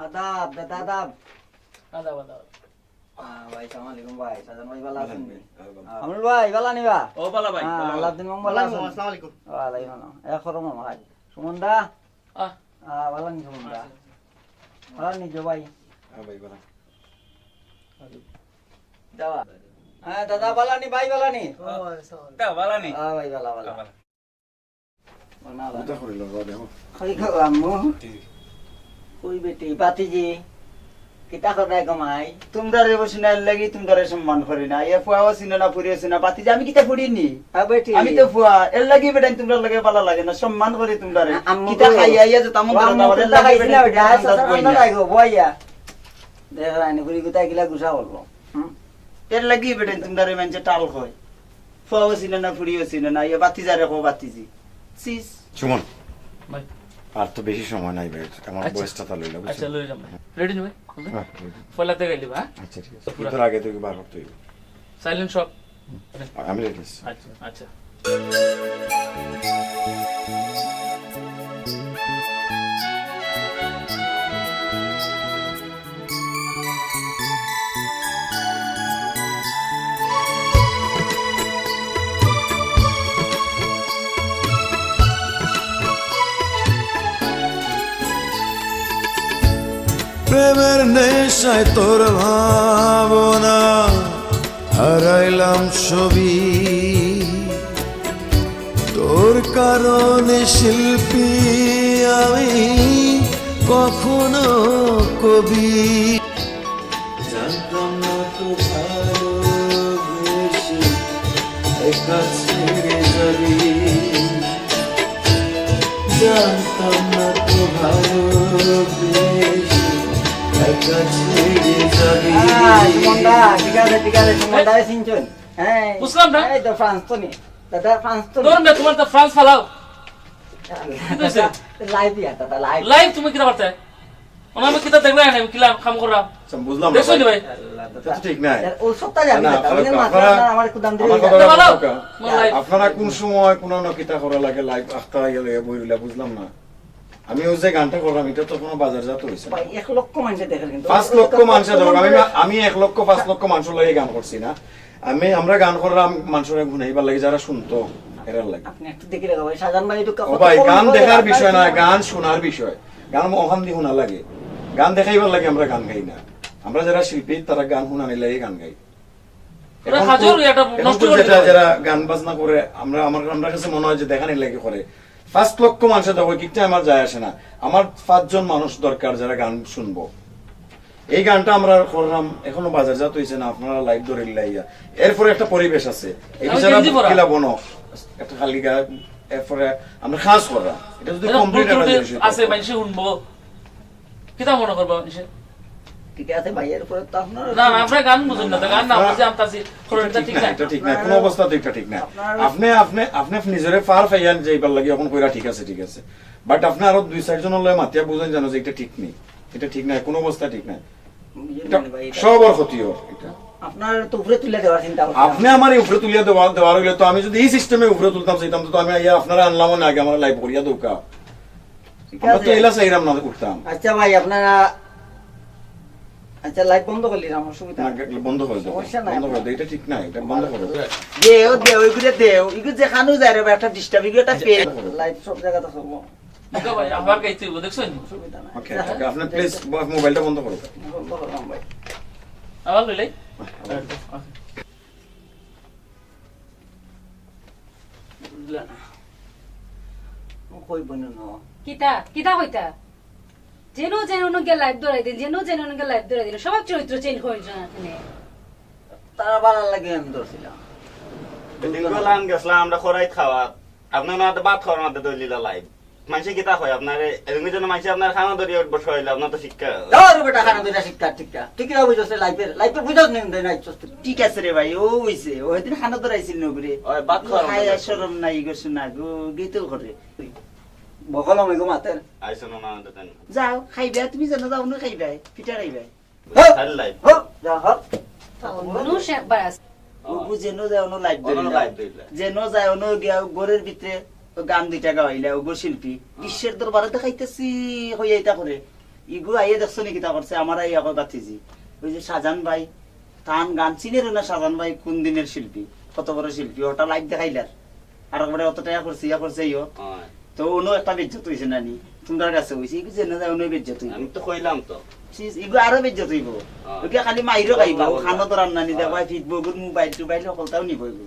আদাব দাদা আদাব। আদাব আদাব। ভাই সালাম আলাইকুম ভাই। সাজান ভাই ভালো আছেন? আমরুল ভাই ভালো আনি বা? ও ভালো ভাই। আল্লাহ দিন মঙ্গল আছেন? আসসালামু আলাইকুম। ওয়ালাইকুম আসসালাম। এ খরম ভাই। সুমন দা? ভালো নি সুমন দা? ভালো নি জো ভাই? ভাই ভালো। দাওয়া। হ্যাঁ দাদা ভালো নি ভাই ভালো নি? তা ভালো নি। ভাই ভালো ভালো। বানালা। এটা করিল র দেখো। খাই খাওয়াম মু। কই বেটি বাতিজি কিতা করে কমাই? তোমরা রে বসিনা লাগি তোমরা রে সম্মান করি না এ ফুয়া সিনা না ফুরিয়ে সিনা বাতি যে আমি কিতা ফুড়িনি হ্যাঁ বেটি আমি তো ফুয়া এর লাগি বেটাই তোমরা লাগে ভালো লাগে না সম্মান করি তোমরা রে আম্মু কিতা তো- খাই আইয়া যে তামন করে না ওরে লাগে খাইছিলা বেটা বেটাই সাসা রান্না লাগো বইয়া দেখ রানি পুরি গুতাই গিলা গুছা বলবো এর লাগি বেটাই তোমরা রে মানছে টাল কয় ফুয়া সিনা না ফুরিয়ে সিনা না এ বাতি যারে কো বাতিজি সিস সুমন ভাই আর তো বেশি সময় নাই ভাই আমার আচ্ছা। বয়সটা তো লইলা আচ্ছা লই যাম। রেডি ভাই? হ্যাঁ, ফলাতে গেলি বা? আচ্ছা ঠিক আছে তোর আগে তুই বার করতে হইবে সাইলেন্ট শপ। আমি রেডি আছি। আচ্ছা আচ্ছা। প্রেমের নেশায় তোর ভাবনা হারাইলাম ছবি তোর কারণে শিল্পী আমি কখনো কবি জানতাম না তো ভালোবেসে একা ছেড়ে যাবি জানতাম না তো ভালোবেসে একা ছেড়ে যাবি সুমন দা ঠিক আছে সুমন দা সিনচন হ্যাঁ বুঝলাম না। এই তো ফ্রান্স তো নি দাদা ফ্রান্স তো তোর না তোমার তো ফ্রান্স ফালাও। লাইভ দিয়া দাদা লাইভ লাইভ তুমি কিটা করতে? ওনা আমি কিটা দেখলাই না, আমি কিলা কাম করলাম। আচ্ছা বুঝলাম না দেখছো নি ভাই? এটা তো ঠিক নাই ও সত্তা জানি না, না আপনারা- তাহলে মাত্র আপনারা- আমার একটু দাম আমার দিয়ে কথাটা ভালো। বুঝো কা? আমার লাইভ। আপনারা কোন সময় কোন নকিতা করা লাগে লাইভ আখতা গেলে বইলা বুঝলাম না আমি ওই যে গানটা করলাম এটা তো কোনো বাজারজাত হইছে না ভাই 1 লক্ষ মানুষ দেখেন কিন্তু 5 লক্ষ মানুষের ধরো আমি 1 লক্ষ 5 লক্ষ মানুষের লাগে গান করছি না আমরা গান করলাম মানুষের গুনাইবার লাগে যারা শুনতো এরার লাগে আপনি একটু দেখে রাখো ভাই সাজান ভাই একটু ও ভাই গান দেখার বিষয় না গান শোনার বিষয় গান ওখান দিয়ে শোনা লাগে গান দেখাইবার লাগে আমরা গান গাই না আমরা যারা শিল্পী তারা গান শোনানি লাগে গান গাই ওরা এখন হাজার তো- এটা এখন নষ্ট তো করে যেটা দিল। যারা গান বাজনা করে আমরা কাছে মনে হয় যে দেখানি লাগে করে 5 লক্ষ মানুষের দেখো কিটা আমার যায় আসে না আমার 5 জন মানুষ দরকার যারা গান শুনবো এই গানটা আমরা করলাম এখনো বাজারজাত হইছে না আপনারা লাইভ ধরে লাইয়া এরপরে একটা পরিবেশ আছে এই আমি বিচারা গেঞ্জি পরা। কিলা বনো একটা খালি গা এরপরে আমরা খাস করলাম এটা যদি এটা কমপ্লিট ভুল একটা ত্রুটি জিনিস হইতো। আছে মানুষে শুনবো। কিটা মনে করবো মানুষে? ঠিক আছে ভাইয়ের উপরে তো আপনার না না আমরা গান বুঝুন না, তো গান না বুঝে আমতাছি এটা ঠিক না। এটা ঠিক না কোনো অবস্থাতে এটা ঠিক না আপনার- আপনি আপনি আপনি নিজরে ফার ফাইয়ান যাইবার লাগি এখন কইরা ঠিক আছে বাট আপনি আরো 2-4 জন লয় মাতিয়া বুঝেন জানো যে এটা ঠিক নেই এটা ঠিক না কোনো অবস্থা ঠিক না এটা ভাই এটা- সবার ক্ষতি হয় এটা আপনার তো উপরে তুলে দেওয়ার চিন্তা করছি আপনি আমার উপরে তুলিয়া দেওয়ার হইলে তো আমি যদি এই সিস্টেমে উপরে তুলতাম চাইতাম তো আমি আইয়া আপনারা আনলাম না আগে আমার লাইভ করিয়া দৌকা ঠিক আমরা তো আছে। এলা চাইরাম না উঠতাম আচ্ছা ভাই আপনারা আচ্ছা লাইভ বন্ধ করলি আমার সুবিধা না, বন্ধ করে দাও সমস্যা নাই। বন্ধ করে দাও এটা ঠিক না এটা বন্ধ করে দাও দেও এগুলো দেও এগুলো যে খানু যায় রে একটা ডিস্টার্ব এগুলো একটা পেয়ে লাইভ সব জায়গাতে করবো ওকে ভাই আবার গাইতে হইব, দেখছো নি? সুবিধা নাই ওকে ওকে আপনি প্লিজ মোবাইলটা বন্ধ করো বন্ধ করলাম ভাই আবার লইলাই? বুঝলেন ও কই বনে না কিতা কিতা হইতা যেন যেন গে লাইভ ধরাই দিন যেন গে লাইভ ধরাই দিন সবার চরিত্র চেঞ্জ করে এখানে তারা ভালো লাগে আমি ধরছিলাম দিনগুলান গেছলাম আমরা খরাই খাওয়া আপনার না বাদ খাওয়ার মধ্যে দলিলা লাইভ মানুষে কিতা হয় আপনার এরকম যেন মানুষে আপনার খানা ধরিয়ে উঠবো শৈল আপনার তো শিক্ষা দাও বেটা খানা দুইটা শিক্ষা ঠিকটা ঠিকই বুঝছ লাইভের বুঝছ নেন দেন আইছস ঠিক আছে রে ভাই ও হইছে ও সেদিন খানা ধরাইছিল নবরে ওই বাদ খাওয়ার হায় মধ্যে। শরম নাই গেছ না গো গীতও করে বকল আমি গো মাতের আইছো না দেন। যাও খাইবা তুমি জানো যাও না খাইবা পিঠা খাইবা খালি লাইভ। হো যা হো মানুষ একবার আছে ও যেন যায় অন্য লাইভ অন্য ধরিলা live ধরিলা। যেন যায় অন্য গিয়া ঘরের ভিতরে ও গান দুইটা গাইলা ও গো শিল্পী বিশ্বের দরবারে দেখাইতেছি হইয়া এটা করে ইগু আইয়ে দেখছো নি কিতা করছে আমার এই আগর বাতিজি ওই যে শাহজাহান ভাই তান গান চিনের না শাহজাহান ভাই কোন দিনের শিল্পী কত বড় শিল্পী ওটা লাইভ দেখাইলার আর একবারে অত টাকা করছে ইয়া করছে ইয়ো হয়। তো অন্য একটা বেজ্জত হইছে নানি তোমার কাছে হইছে ইগু জেনে যায় অন্য বেজ্জত হইব আমি তো কইলাম তো ইগু আরো বেজ্জত হইব ওকে খালি মাইরো খাইবা ও খানো তো রান্না নি দেবা ফিটবো মোবাইল টোবাইল সকলটাও নিব ইগু